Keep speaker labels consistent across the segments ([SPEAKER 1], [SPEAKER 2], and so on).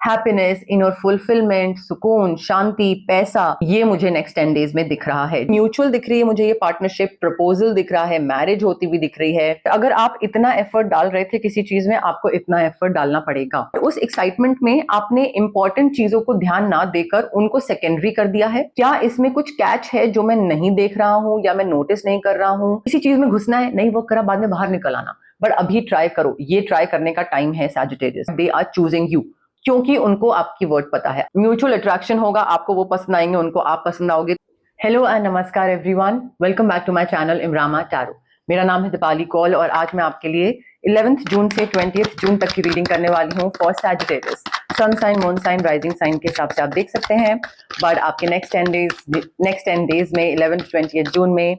[SPEAKER 1] Happiness, inner fulfilment, सुकून, शांति, पैसा, ये मुझे नेक्स्ट 10 डेज में दिख रहा है। म्यूचुअल दिख रही है मुझे ये पार्टनरशिप, प्रपोजल दिख रहा है, मैरिज होती हुई दिख रही है। अगर आप इतना एफर्ट डाल रहे थे किसी चीज में, आपको इतना एफर्ट डालना पड़ेगा। उस एक्साइटमेंट में आपने इंपॉर्टेंट चीजों को ध्यान ना देकर उनको सेकेंडरी कर दिया है। क्या इसमें कुछ कैच है जो मैं नहीं देख रहा हूं या मैं नोटिस नहीं कर रहा हूं? किसी चीज में घुसना है, नहीं वर्क करा, बाद में बाहर निकल आना, बट अभी ट्राई करो। ये ट्राई करने का टाइम है Sagittarius. They are choosing you, क्योंकि उनको आपकी वर्ड पता है। म्यूचुअल अट्रैक्शन होगा, आपको वो पसंद आएंगे, उनको आप पसंद आओगे। हेलो एंड नमस्कार everyone, welcome back to my channel इमरामा टैरो। मेरा नाम है दीपाली कौल और आज मैं आपके लिए 11th जून से 20th जून तक की रीडिंग करने वाली हूँ for Sagittarius. Sun sign, moon sign, rising sign के हिसाब से आप देख सकते हैं। बट आपके नेक्स्ट 10 डेज में 11th 20th जून में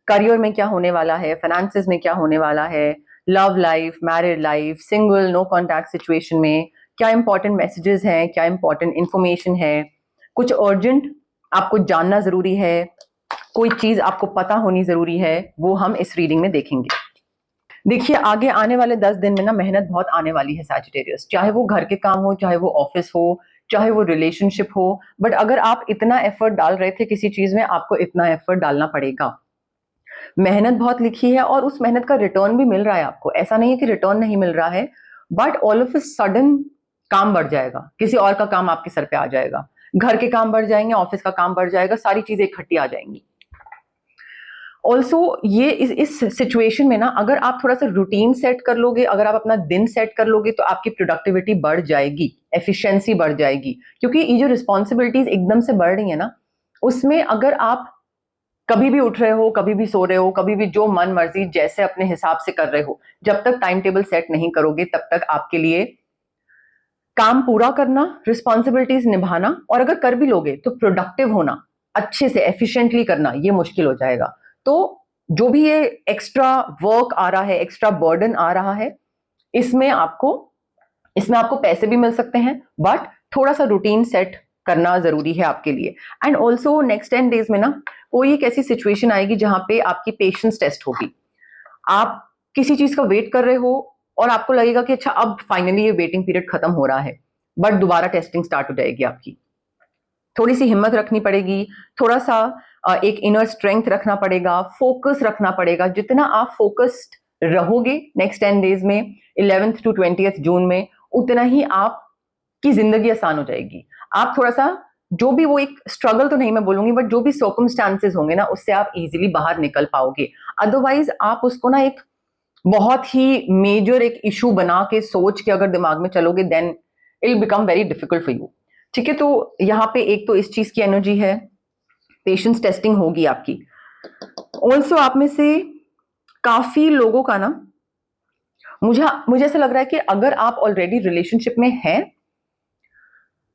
[SPEAKER 1] करियर में क्या होने वाला है, फाइनेंसेस में क्या होने वाला है, love life, married life, single, no contact situation में क्या इंपॉर्टेंट मैसेजेस हैं, क्या इंपॉर्टेंट इंफॉर्मेशन है, कुछ अर्जेंट आपको जानना जरूरी है, कोई चीज आपको पता होनी जरूरी है, वो हम इस रीडिंग में देखेंगे। देखिए, आगे आने वाले 10 दिन में ना मेहनत बहुत आने वाली है सैजिटेरियस, चाहे वो घर के काम हो, चाहे वो ऑफिस हो, चाहे वो रिलेशनशिप हो। बट अगर आप इतना एफर्ट डाल रहे थे किसी चीज में, आपको इतना एफर्ट डालना पड़ेगा। मेहनत बहुत लिखी है और उस मेहनत का रिटर्न भी मिल रहा है आपको। ऐसा नहीं है कि रिटर्न नहीं मिल रहा है, but all of a sudden काम बढ़ जाएगा, किसी और का काम आपके सर पे आ जाएगा, घर के काम बढ़ जाएंगे, ऑफिस का काम बढ़ जाएगा, सारी चीजें इकट्ठी आ जाएंगी। ऑल्सो ये इस सिचुएशन में ना, अगर आप थोड़ा सा रूटीन सेट कर लोगे, अगर आप अपना दिन सेट कर लोगे, तो आपकी प्रोडक्टिविटी बढ़ जाएगी, एफिशिएंसी बढ़ जाएगी। क्योंकि ये जो रिस्पॉन्सिबिलिटीज एकदम से बढ़ रही है ना, उसमें अगर आप कभी भी उठ रहे हो, कभी भी सो रहे हो, कभी भी जो मन मर्जी जैसे अपने हिसाब से कर रहे हो, जब तक टाइम टेबल सेट नहीं करोगे तब तक आपके लिए काम पूरा करना, रिस्पॉन्सिबिलिटीज निभाना, और अगर कर भी लोगे तो प्रोडक्टिव होना, अच्छे से एफिशिएंटली करना, ये मुश्किल हो जाएगा। तो जो भी ये एक्स्ट्रा वर्क आ रहा है, एक्स्ट्रा बर्डन आ रहा है, इसमें आपको पैसे भी मिल सकते हैं, बट थोड़ा सा रूटीन सेट करना जरूरी है आपके लिए। एंड ऑल्सो नेक्स्ट 10 डेज में ना कोई एक ऐसी सिचुएशन आएगी जहां पे आपकी पेशेंस टेस्ट होगी। आप किसी चीज का वेट कर रहे हो और आपको लगेगा कि अच्छा, अब फाइनली ये वेटिंग पीरियड खत्म हो रहा है, बट दोबारा टेस्टिंग स्टार्ट हो जाएगी आपकी। थोड़ी सी हिम्मत रखनी पड़ेगी, थोड़ा सा एक इनर स्ट्रेंथ रखना पड़ेगा, फोकस रखना पड़ेगा। जितना आप फोकस्ड रहोगे नेक्स्ट 10 डेज में, 11th to 20th जून में, उतना ही आपकी जिंदगी आसान हो जाएगी। आप थोड़ा सा, जो भी वो एक स्ट्रगल तो नहीं मैं बोलूंगी, बट जो भी सर्कमस्टांसेस होंगे ना, उससे आप इजीली बाहर निकल पाओगे। अदरवाइज आप उसको ना एक बहुत ही मेजर एक इशू बना के सोच के अगर दिमाग में चलोगे, then it will become very difficult for you. ठीक है, तो यहाँ पे एक तो इस चीज की एनर्जी है, पेशेंस टेस्टिंग होगी आपकी। ऑल्सो आप में से काफी लोगों का ना, मुझे ऐसा लग रहा है कि अगर आप ऑलरेडी रिलेशनशिप में हैं,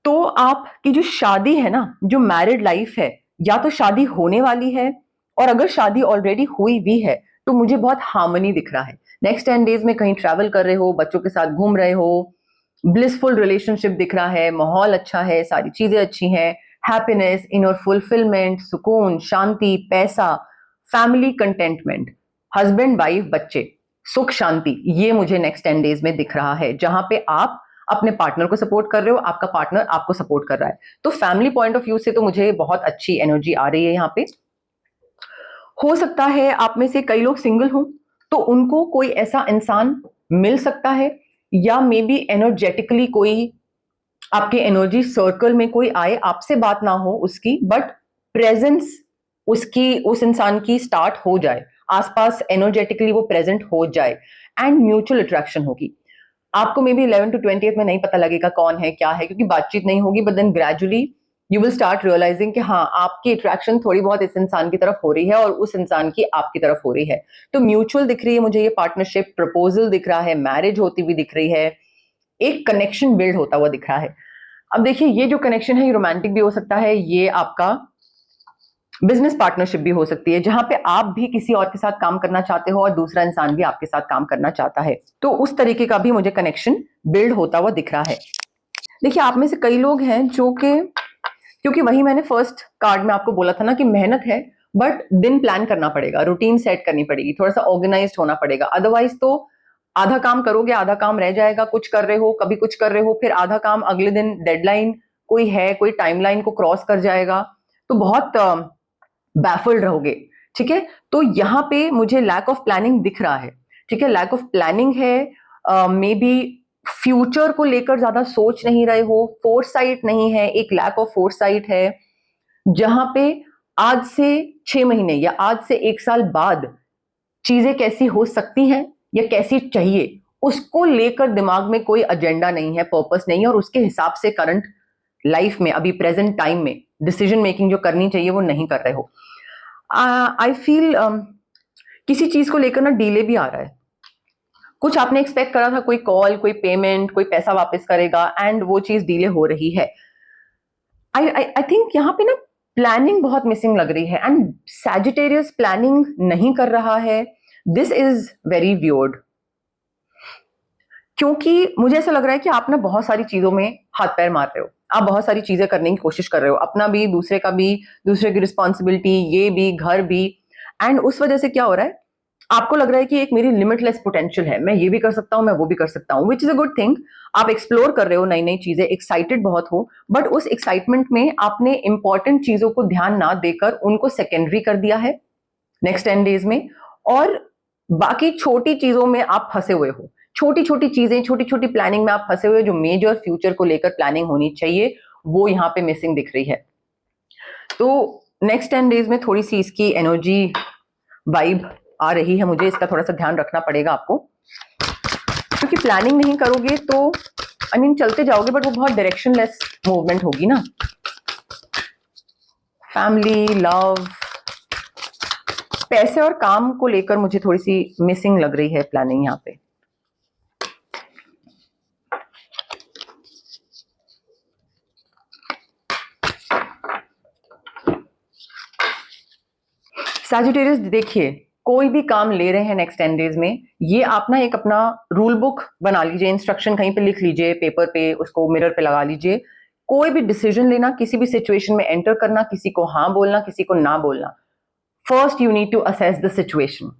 [SPEAKER 1] तो आपकी जो शादी है ना, जो मैरिड लाइफ है, या तो शादी होने वाली है, और अगर शादी ऑलरेडी हुई भी है तो मुझे बहुत हार्मनी दिख रहा है। नेक्स्ट 10 डेज में कहीं ट्रैवल कर रहे हो, बच्चों के साथ घूम रहे हो, ब्लिसफुल रिलेशनशिप दिख रहा है, माहौल अच्छा है, सारी चीजें अच्छी हैं, हैप्पीनेस, इनर फुलफिलमेंट, सुकून, शांति, पैसा, फैमिली कंटेंटमेंट, हस्बैंड वाइफ बच्चे, सुख शांति, ये मुझे नेक्स्ट 10 डेज में दिख रहा है। जहां पे आप अपने पार्टनर को सपोर्ट कर रहे हो, आपका पार्टनर आपको सपोर्ट कर रहा है। तो फैमिली पॉइंट ऑफ व्यू से तो मुझे बहुत अच्छी एनर्जी आ रही है यहाँ पे। हो सकता है आप में से कई लोग सिंगल हों, तो उनको कोई ऐसा इंसान मिल सकता है, या मे बी एनर्जेटिकली कोई आपके एनर्जी सर्कल में कोई आए, आपसे बात ना हो उसकी, बट प्रेजेंस उसकी, उस इंसान की स्टार्ट हो जाए, आसपास एनर्जेटिकली वो प्रेजेंट हो जाए, एंड म्यूचुअल अट्रैक्शन होगी। आपको मे बी 11 to 20th में नहीं पता लगेगा कौन है क्या है, क्योंकि बातचीत नहीं होगी, but then gradually you will start realising कि हाँ, आपकी अट्रैक्शन थोड़ी बहुत इस इंसान की तरफ हो रही है और उस इंसान की आपकी तरफ हो रही है। तो म्यूचुअल दिख रही है मुझे ये पार्टनरशिप, प्रपोजल दिख रहा है, मैरिज होती हुई दिख रही है, एक कनेक्शन बिल्ड होता हुआ दिख रहा है। अब देखिए, ये जो कनेक्शन है ये रोमांटिक भी हो सकता है, ये आपका बिजनेस पार्टनरशिप भी हो सकती है, जहां पे आप भी किसी और के साथ काम करना चाहते हो और दूसरा इंसान भी आपके साथ काम करना चाहता है। तो उस तरीके का भी मुझे कनेक्शन बिल्ड होता हुआ दिख रहा है। देखिए, आप में से कई लोग हैं जो कि, क्योंकि वही मैंने फर्स्ट कार्ड में आपको बोला था ना कि मेहनत है, बट दिन प्लान करना पड़ेगा, रूटीन सेट करनी पड़ेगी, थोड़ा सा ऑर्गेनाइज्ड होना पड़ेगा। अदरवाइज तो आधा काम करोगे, आधा काम रह जाएगा, कुछ कर रहे हो, कभी कुछ कर रहे हो, फिर आधा काम अगले दिन डेडलाइन कोई है, कोई टाइमलाइन को क्रॉस कर जाएगा, तो बहुत बैफल्ड रहोगे। ठीक है, तो यहाँ पे मुझे लैक ऑफ प्लानिंग दिख रहा है। ठीक है, लैक ऑफ प्लानिंग है, मे बी फ्यूचर को लेकर ज्यादा सोच नहीं रहे हो, फोरसाइट नहीं है, एक लैक ऑफ फोरसाइट है, जहां पे आज से 6 महीने या आज से 1 साल बाद चीजें कैसी हो सकती हैं या कैसी चाहिए, उसको लेकर दिमाग में कोई एजेंडा नहीं है, पर्पस नहीं है, और उसके हिसाब से करंट लाइफ में, अभी प्रेजेंट टाइम में डिसीजन मेकिंग जो करनी चाहिए वो नहीं कर रहे हो। आई फील किसी चीज को लेकर ना डिले भी आ रहा है। कुछ आपने एक्सपेक्ट करा था, कोई कॉल, कोई पेमेंट, कोई पैसा वापस करेगा, एंड वो चीज डिले हो रही है। आई थिंक यहाँ पे ना प्लानिंग बहुत मिसिंग लग रही है, एंड सैजिटेरियस प्लानिंग नहीं कर रहा है। दिस इज वेरी वियर्ड, क्योंकि मुझे ऐसा लग रहा है कि आप ना बहुत सारी चीजों में हाथ पैर मार रहे हो, आप बहुत सारी चीजें करने की कोशिश कर रहे हो, अपना भी, दूसरे का भी, दूसरे की रिस्पॉन्सिबिलिटी, ये भी, घर भी, एंड उस वजह से क्या हो रहा है, आपको लग रहा है कि एक मेरी लिमिटलेस पोटेंशियल है, मैं ये भी कर सकता हूं, मैं वो भी कर सकता हूं, which is a good thing. आप एक्सप्लोर कर रहे हो नई नई चीजें, एक्साइटेड बहुत हो, बट उस एक्साइटमेंट में आपने इंपॉर्टेंट चीजों को ध्यान ना देकर उनको सेकेंडरी कर दिया है नेक्स्ट 10 डेज में, और बाकी छोटी चीजों में आप फंसे हुए हो। छोटी छोटी चीजें, छोटी छोटी प्लानिंग में आप फंसे हुए हो, जो मेजर फ्यूचर को लेकर प्लानिंग होनी चाहिए वो यहाँ पे मिसिंग दिख रही है। तो नेक्स्ट 10 डेज में थोड़ी सी इसकी एनर्जी वाइब आ रही है, मुझे इसका थोड़ा सा ध्यान रखना पड़ेगा आपको, क्योंकि प्लानिंग नहीं करोगे तो आई मीन चलते जाओगे, बट वो बहुत डायरेक्शनलेस मूवमेंट होगी ना। फैमिली, लव, पैसे और काम को लेकर मुझे थोड़ी सी मिसिंग लग रही है प्लानिंग यहाँ पे। सैजिटेरियस, देखिए, कोई भी काम ले रहे हैं नेक्स्ट 10 डेज में, ये आप ना एक अपना रूल बुक बना लीजिए, इंस्ट्रक्शन कहीं पे लिख लीजिए, पेपर पे, उसको मिरर पे लगा लीजिए। कोई भी डिसीजन लेना, किसी भी सिचुएशन में एंटर करना, किसी को हाँ बोलना, किसी को ना बोलना, first you need to assess the situation.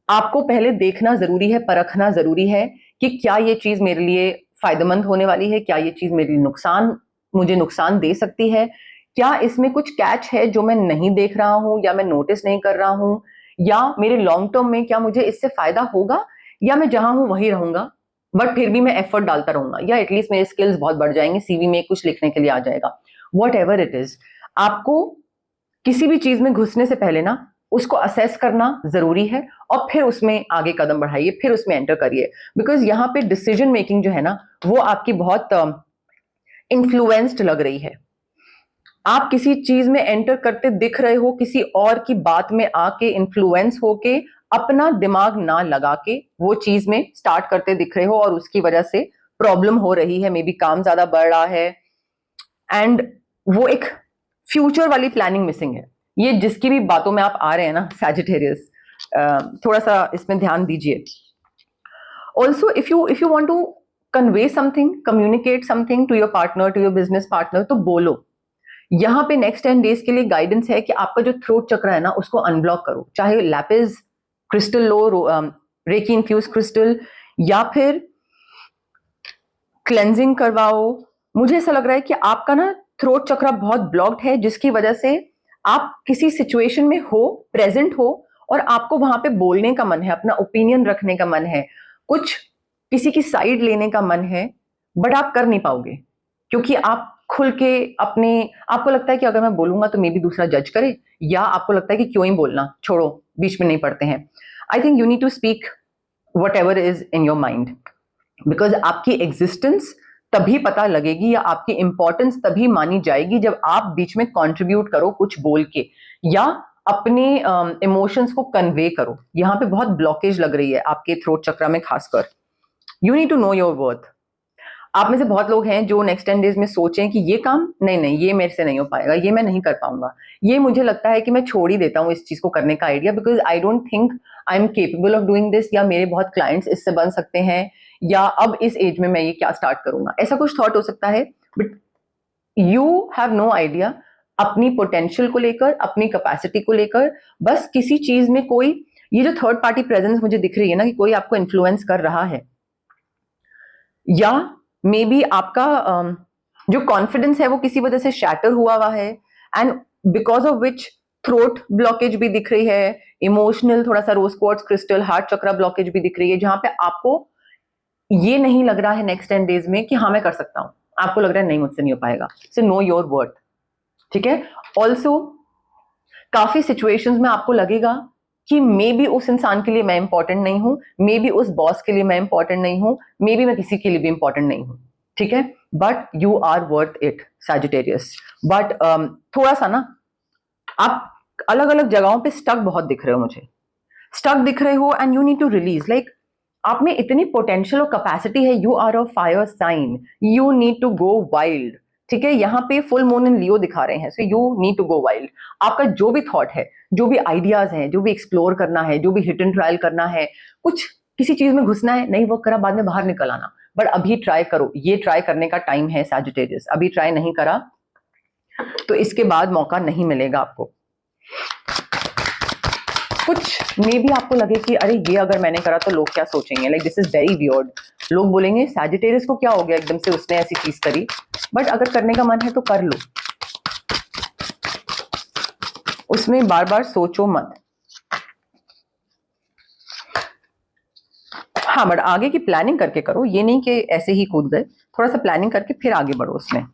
[SPEAKER 1] आपको पहले देखना जरूरी है, परखना जरूरी है कि क्या ये चीज मेरे लिए फायदेमंद होने वाली है, क्या ये चीज मेरे लिए मुझे नुकसान दे सकती है, क्या इसमें कुछ कैच है जो मैं नहीं देख रहा हूं या मैं नोटिस नहीं कर रहा हूं, या मेरे लॉन्ग टर्म में क्या मुझे इससे फायदा होगा, या मैं जहां हूं वहीं रहूंगा, बट फिर भी मैं एफर्ट डालता रहूंगा, या एटलीस्ट मेरे स्किल्स बहुत बढ़ जाएंगे, सीवी में कुछ लिखने के लिए आ जाएगा, वॉट एवर इट इज। आपको किसी भी चीज में घुसने से पहले ना उसको असेस करना जरूरी है, और फिर उसमें आगे कदम बढ़ाइए, फिर उसमें एंटर करिए, बिकॉज यहाँ पे डिसीजन मेकिंग जो है ना वो आपकी बहुत इन्फ्लुएंस्ड लग रही है। आप किसी चीज में एंटर करते दिख रहे हो, किसी और की बात में आके इन्फ्लुएंस होके, अपना दिमाग ना लगा के वो चीज में स्टार्ट करते दिख रहे हो, और उसकी वजह से प्रॉब्लम हो रही है, मे बी काम ज्यादा बढ़ रहा है, एंड वो एक फ्यूचर वाली प्लानिंग मिसिंग है। ये जिसकी भी बातों में आप आ रहे हैं ना सैजिटेरियस, थोड़ा सा इसमें ध्यान दीजिए। Also if you want to convey something, communicate something to your partner, to your business partner, तो बोलो। यहाँ पे नेक्स्ट 10 डेज के लिए गाइडेंस है कि आपका जो थ्रोट चक्र है ना उसको अनब्लॉक करो, चाहे लैपिस क्रिस्टल लो, रेकी इन्फ्यूज क्रिस्टल, या फिर क्लेंजिंग करवाओ। मुझे ऐसा लग रहा है कि आपका ना थ्रोट चक्र बहुत ब्लॉक्ड है, जिसकी वजह से आप किसी सिचुएशन में हो, प्रेजेंट हो, और आपको वहां पे बोलने का मन है, अपना ओपिनियन रखने का मन है, कुछ किसी की साइड लेने का मन है, बट आप कर नहीं पाओगे, क्योंकि आप खुल के अपने, आपको लगता है कि अगर मैं बोलूंगा तो मे बी दूसरा जज करे, या आपको लगता है कि क्यों ही बोलना, छोड़ो, बीच में नहीं पड़ते हैं। I think you need to speak whatever is in your mind, because आपकी एग्जिस्टेंस तभी पता लगेगी, या आपकी इंपॉर्टेंस तभी मानी जाएगी जब आप बीच में कंट्रीब्यूट करो कुछ बोल के, या अपने इमोशंस को कन्वे करो। यहाँ पे बहुत ब्लॉकेज लग रही है आपके थ्रोट चक्र में खासकर। You need to know your worth. आप में से बहुत लोग हैं जो नेक्स्ट 10 डेज में सोचें कि ये काम नहीं नहीं, ये मेरे से नहीं हो पाएगा, ये मैं नहीं कर पाऊंगा, ये मुझे लगता है कि मैं छोड़ ही देता हूँ इस चीज को करने का idea, because I don't think I am capable of doing this, या मेरे बहुत क्लाइंट्स इससे बन सकते हैं, या अब इस एज में मैं ये क्या स्टार्ट करूंगा, ऐसा कुछ थॉट हो सकता है। But you have no idea अपनी पोटेंशियल को लेकर, अपनी कैपेसिटी को लेकर, बस किसी चीज में कोई ये जो थर्ड पार्टी प्रेजेंस मुझे दिख रही है ना, कि कोई आपको इन्फ्लुएंस कर रहा है, या मे बी आपका जो कॉन्फिडेंस है वो किसी वजह से शैटर हुआ है, and because of which throat blockage भी दिख रही है, इमोशनल थोड़ा सा रोज क्वार्ट्ज क्रिस्टल हार्ट चक्रा ब्लॉकेज भी दिख रही है, जहां पे आपको ये नहीं लग रहा है नेक्स्ट 10 डेज में कि हाँ मैं कर सकता हूं, आपको लग रहा है नहीं मुझसे नहीं हो पाएगा। सो नो योर वर्थ, ठीक है। ऑल्सो काफी सिचुएशंस में आपको लगेगा कि मे बी उस इंसान के लिए मैं इंपॉर्टेंट नहीं हूं, मे बी उस बॉस के लिए मैं इंपॉर्टेंट नहीं हूं, मे बी मैं किसी के लिए भी इंपॉर्टेंट नहीं हूं, ठीक है। But you are worth it Sagittarius. But थोड़ा सा ना आप अलग अलग जगहों पे स्टक बहुत दिख रहे हो, मुझे स्टक दिख रहे हो, and you need to release. Like आप में इतनी पोटेंशियल और कैपेसिटी है, you are a fire sign, you need to go wild, ठीक है। यहाँ पे फुल मून इन लियो दिखा रहे हैं, so you need to go wild. आपका जो भी थॉट है, जो भी आइडियाज हैं, जो भी एक्सप्लोर करना है, जो भी हिट एंड ट्रायल करना है, कुछ किसी चीज में घुसना है, नहीं वर्क करा बाद में बाहर निकल आना, बट अभी ट्राई करो, ये ट्राई करने का टाइम है सैजिटेरियस। अभी ट्राई नहीं करा तो इसके बाद मौका नहीं मिलेगा आपको। कुछ मे भी आपको लगे कि अरे ये अगर मैंने करा तो लोग क्या सोचेंगे, like this is very weird, लोग बोलेंगे सैजिटेरियस को क्या हो गया एकदम से उसने ऐसी चीज करी। बट अगर करने का मन है तो कर लो, उसमें बार बार सोचो मत। हाँ, बट आगे की प्लानिंग करके करो, ये नहीं कि ऐसे ही कूद गए, थोड़ा सा प्लानिंग करके फिर आगे बढ़ो उसमें।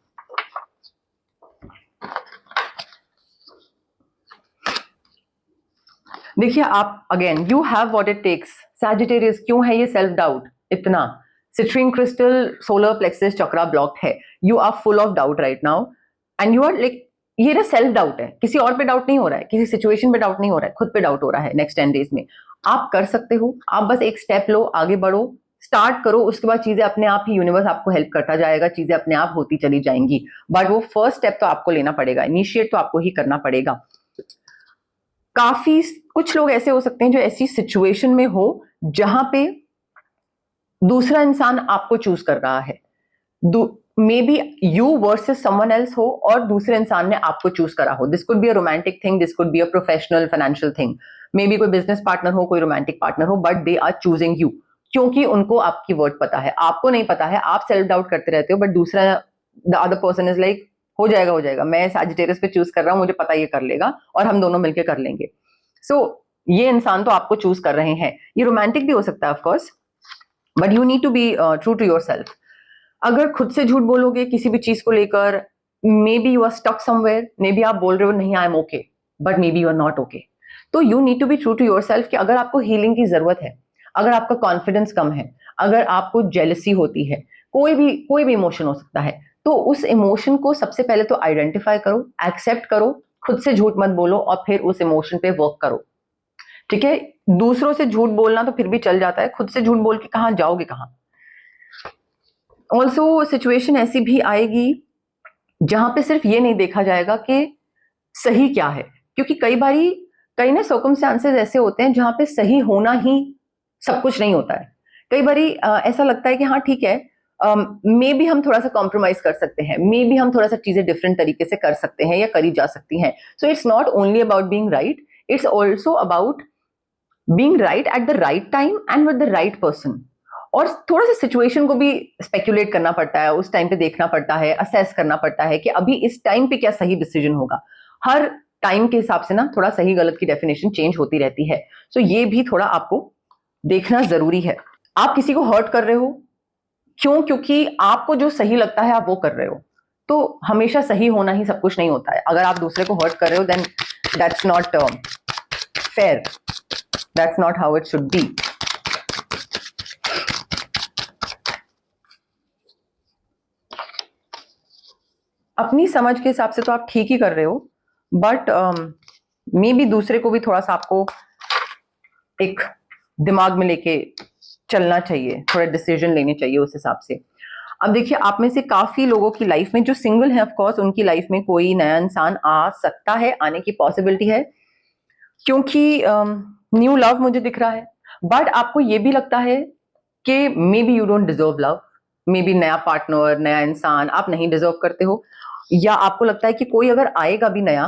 [SPEAKER 1] देखिए आप again you have what it takes. Sagittarius क्यों है ये सेल्फ डाउट इतना? Citrine crystal solar plexus chakra blocked है, you are full of doubt right now, and you are like, ये ना सेल्फ डाउट है, किसी और पे डाउट नहीं हो रहा है, किसी सिचुएशन पे डाउट नहीं हो रहा है, खुद पे डाउट हो रहा है। नेक्स्ट 10 डेज में आप कर सकते हो, आप बस एक स्टेप लो, आगे बढ़ो, स्टार्ट करो, उसके बाद चीजें अपने आप ही, यूनिवर्स आपको हेल्प करता जाएगा, चीजें अपने आप होती चली जाएंगी। बट वो फर्स्ट स्टेप तो आपको लेना पड़ेगा, इनिशिएट तो आपको ही करना पड़ेगा। काफी कुछ लोग ऐसे हो सकते हैं जो ऐसी सिचुएशन में हो जहां पे दूसरा इंसान आपको चूज कर रहा है, maybe you versus someone else हो, और दूसरे इंसान ने आपको चूज करा हो। This could be a romantic thing, this could be a professional financial thing, maybe कोई बिजनेस पार्टनर हो, कोई रोमांटिक पार्टनर हो, but they are choosing you, क्योंकि उनको आपकी वर्ड पता है, आपको नहीं पता है। आप सेल्फ डाउट करते रहते हो, बट दूसरा the other person is like हो जाएगा हो जाएगा, मैं सैजिटेरियस पे चूज कर रहा हूं, मुझे पता ये कर लेगा और हम दोनों मिलकर कर लेंगे। सो ये इंसान तो आपको चूज कर रहे हैं, ये रोमांटिक भी हो सकता है of course, but you need to be true to your self. अगर खुद से झूठ बोलोगे किसी भी चीज को लेकर, maybe you are stuck somewhere, maybe आप बोल रहे हो नहीं I am okay, but maybe you are not okay. तो you need to be true to your self कि अगर आपको हीलिंग की जरूरत है, अगर आपका कॉन्फिडेंस कम है, अगर आपको जेलसी होती है, कोई भी इमोशन हो सकता है, तो उस इमोशन को सबसे पहले तो आइडेंटिफाई करो, एक्सेप्ट करो, खुद से झूठ मत बोलो, और फिर उस इमोशन पे वर्क करो, ठीक है। दूसरों से झूठ बोलना तो फिर भी चल जाता है, खुद से झूठ बोल के कहां जाओगे कहां। ऑल्सो सिचुएशन ऐसी भी आएगी जहां पे सिर्फ ये नहीं देखा जाएगा कि सही क्या है, क्योंकि कई ना सर्कमस्टांसेस ऐसे होते हैं जहां पे सही होना ही सब कुछ नहीं होता है। कई बारी ऐसा लगता है कि हाँ ठीक है, मे बी हम थोड़ा सा कॉम्प्रोमाइज कर सकते हैं, मे बी हम थोड़ा सा चीजें डिफरेंट तरीके से कर सकते हैं या करी जा सकती हैं। So it's not only about being right, it's also about being right at the right time and with the right person. और थोड़ा सा सिचुएशन को भी स्पेक्युलेट करना पड़ता है, उस टाइम पे देखना पड़ता है, असेस करना पड़ता है कि अभी इस टाइम पे क्या सही डिसीजन होगा। हर टाइम के हिसाब से ना थोड़ा सही गलत की डेफिनेशन चेंज होती रहती है। सो ये भी थोड़ा आपको देखना जरूरी है। आप किसी को हर्ट कर रहे हो क्यों? क्योंकि आपको जो सही लगता है आप वो कर रहे हो। तो हमेशा सही होना ही सब कुछ नहीं होता है। अगर आप दूसरे को हर्ट कर रहे हो then that's not fair, that's not how it should be. अपनी समझ के हिसाब से तो आप ठीक ही कर रहे हो, बट मे बी दूसरे को भी थोड़ा सा आपको एक दिमाग में लेके चलना चाहिए, थोड़े डिसीजन लेने चाहिए उस हिसाब से। अब देखिए, आप में से काफी लोगों की लाइफ में जो सिंगल है, ऑफ कोर्स उनकी लाइफ में कोई नया इंसान आ सकता है, आने की पॉसिबिलिटी है, क्योंकि न्यू लव मुझे दिख रहा है। बट आपको ये भी लगता है कि may be you don't deserve love, may be नया पार्टनर, नया इंसान आप नहीं डिजर्व करते हो, या आपको लगता है कि कोई अगर आएगा भी नया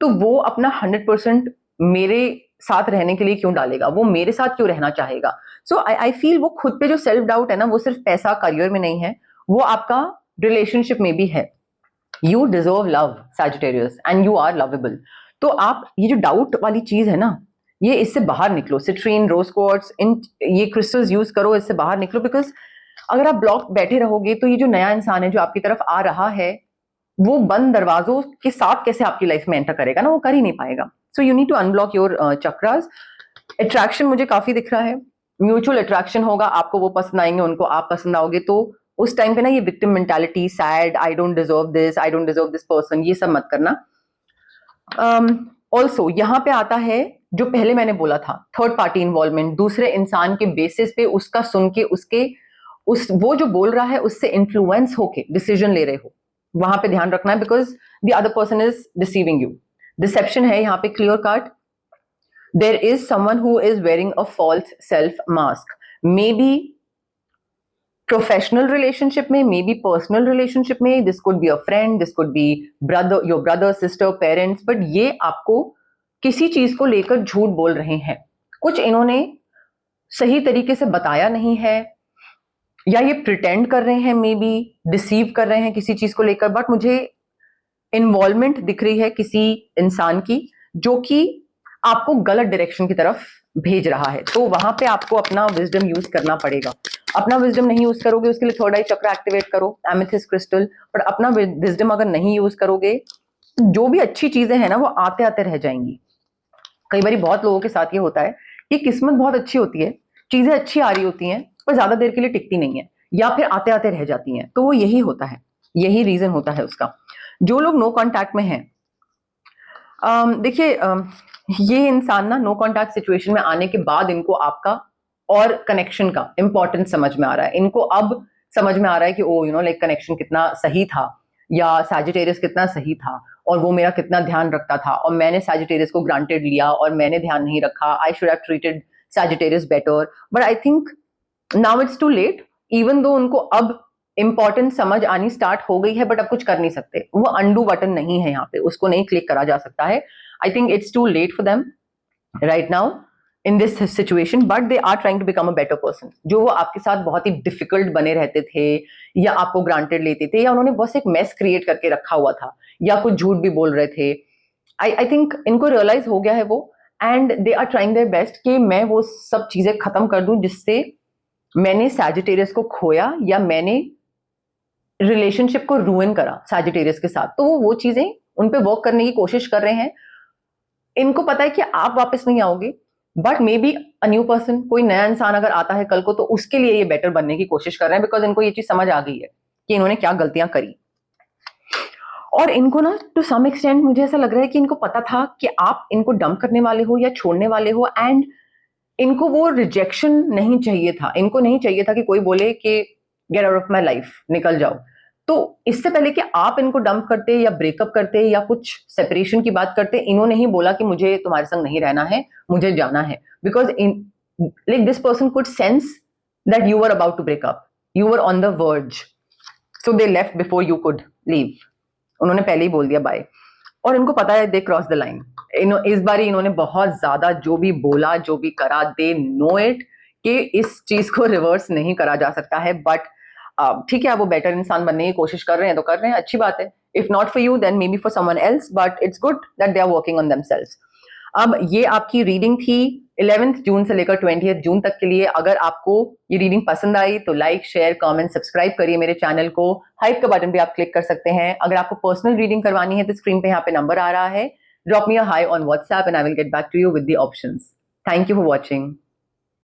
[SPEAKER 1] तो वो अपना 100% मेरे साथ रहने के लिए क्यों डालेगा, वो मेरे साथ क्यों रहना चाहेगा। सो आई फील वो खुद पे जो सेल्फ डाउट है ना, वो सिर्फ पैसा करियर में नहीं है, वो आपका रिलेशनशिप में भी है। You deserve love Sagittarius and you are lovable. तो आप ये जो डाउट वाली चीज है ना, ये इससे बाहर निकलो। सिट्रीन, रोज क्वार्ट्ज, इन ये क्रिस्टल्स यूज करो, इससे बाहर निकलो। बिकॉज अगर आप ब्लॉक बैठे रहोगे तो ये जो नया इंसान है जो आपकी तरफ आ रहा है, वो बंद दरवाजों के साथ कैसे आपकी लाइफ में एंटर करेगा ना, वो कर ही नहीं पाएगा। So you need to unblock your chakras. Attraction मुझे काफी दिख रहा है, म्यूचुअल अट्रैक्शन होगा, आपको वो पसंद आएंगे, उनको आप पसंद आओगे। तो उस टाइम पे ना ये victim mentality, sad, I don't deserve this, I don't deserve this person, ये सब मत करना। ऑल्सो यहाँ पे आता है जो पहले मैंने बोला था, थर्ड पार्टी इन्वॉल्वमेंट, दूसरे इंसान के बेसिस पे उसका सुन के वो जो बोल रहा है उससे इन्फ्लुएंस होके डिसीजन ले रहे हो, वहां पे ध्यान रखना है। Because the other person is deceiving you, deception है यहाँ पे clear cut. There is someone who is wearing a false self mask, maybe professional relationship में, मे बी पर्सनल रिलेशनशिप में, this could be a friend, this could be brother, your brother, sister, parents, but ये आपको किसी चीज को लेकर झूठ बोल रहे हैं। कुछ इन्होंने सही तरीके से बताया नहीं है, या ये प्रिटेंड कर रहे हैं, मे बी डिसीव कर रहे हैं किसी चीज को लेकर। बट मुझे इन्वॉल्वमेंट दिख रही है किसी इंसान की जो कि आपको गलत डायरेक्शन की तरफ भेज रहा है। तो वहां पे आपको अपना विजडम यूज करना पड़ेगा। अपना विजडम नहीं यूज करोगे, उसके लिए थर्ड आई चक्र एक्टिवेट करो, एमेथिस्ट क्रिस्टल। बट अपना विजडम अगर नहीं यूज करोगे, जो भी अच्छी चीजें हैं ना, वो आते आते रह जाएंगी। कई बार बहुत लोगों के साथ ये होता है कि किस्मत बहुत अच्छी होती है, चीजें अच्छी आ रही होती हैं, पर ज्यादा देर के लिए टिकती नहीं है, या फिर आते आते रह जाती हैं। तो वो यही होता है, यही रीजन होता है उसका। जो लोग नो कांटेक्ट में हैं, देखिए, ये इंसान ना नो कांटेक्ट सिचुएशन में आने के बाद इनको आपका और कनेक्शन का इंपॉर्टेंस समझ में आ रहा है। इनको अब समझ में आ रहा है कि ओ लाइक कनेक्शन कितना सही था, या सैजिटेरियस कितना सही था, और वो मेरा कितना ध्यान रखता था, और मैंने सैजिटेरियस को ग्रांटेड लिया और मैंने ध्यान नहीं रखा। I should have treated Sagittarius better, but I think now it's too late. Even though उनको अब इंपॉर्टेंस समझ आनी स्टार्ट हो गई है, बट अब कुछ कर नहीं सकते। वो अंडू बटन नहीं है यहाँ पे, उसको नहीं क्लिक करा जा सकता है। I think it's too late for them right now in this situation, but they are trying to become a better person. जो वो आपके साथ बहुत ही डिफिकल्ट बने रहते थे, या आपको ग्रांटेड लेते थे, या उन्होंने बस एक मेस क्रिएट करके रखा हुआ था, या कुछ झूठ भी बोल रहे थे, आई थिंक इनको रियलाइज हो गया है वो, and they are trying their best कि मैं वो सब चीजें खत्म कर दूं जिससे मैंने सैजिटेरियस को खोया, या मैंने रिलेशनशिप को रूइन करा सैजिटेरियस के साथ। तो वो चीजें उन पे वर्क करने की कोशिश कर रहे हैं। इनको पता है कि आप वापस नहीं आओगे, but may be a new person, कोई नया इंसान अगर आता है कल को, तो उसके लिए ये बेटर बनने की कोशिश कर रहे हैं। बिकॉज इनको ये चीज समझ आ गई है कि इन्होंने क्या गलतियां करी। और इनको ना टू सम एक्सटेंट मुझे ऐसा लग रहा है कि इनको पता था कि आप इनको डंप करने वाले हो या छोड़ने वाले हो, एंड इनको वो रिजेक्शन नहीं चाहिए था। इनको नहीं चाहिए था कि कोई बोले कि get out of my life, निकल जाओ। तो इससे पहले कि आप इनको डंप करते या ब्रेकअप करते या कुछ सेपरेशन की बात करते, इन्होंने ही बोला कि मुझे तुम्हारे संग नहीं रहना है, मुझे जाना है। Because in like this person could sense that you were about to break up, you were on the verge, so they left before you could leave. उन्होंने पहले ही बोल दिया बाय। और इनको पता है दे क्रॉस द लाइन। इस बार इन्होंने बहुत ज्यादा जो भी बोला, जो भी करा, दे नो इट कि इस चीज को रिवर्स नहीं करा जा सकता है। बट ठीक है, वो बेटर इंसान बनने की कोशिश कर रहे हैं तो कर रहे हैं, अच्छी बात है। If not for you then maybe for someone else, but it's good that they are working on themselves. अब ये आपकी रीडिंग थी 11 जून से लेकर 20 जून तक के लिए। अगर आपको ये रीडिंग पसंद आई तो लाइक, शेयर, कमेंट, सब्सक्राइब करिए मेरे चैनल को। हाइप का बटन भी आप क्लिक कर सकते हैं। अगर आपको पर्सनल रीडिंग करवानी है तो स्क्रीन पे यहाँ पे नंबर आ रहा है, drop me a hi on WhatsApp and I will get back to you with the options. Thank you for watching.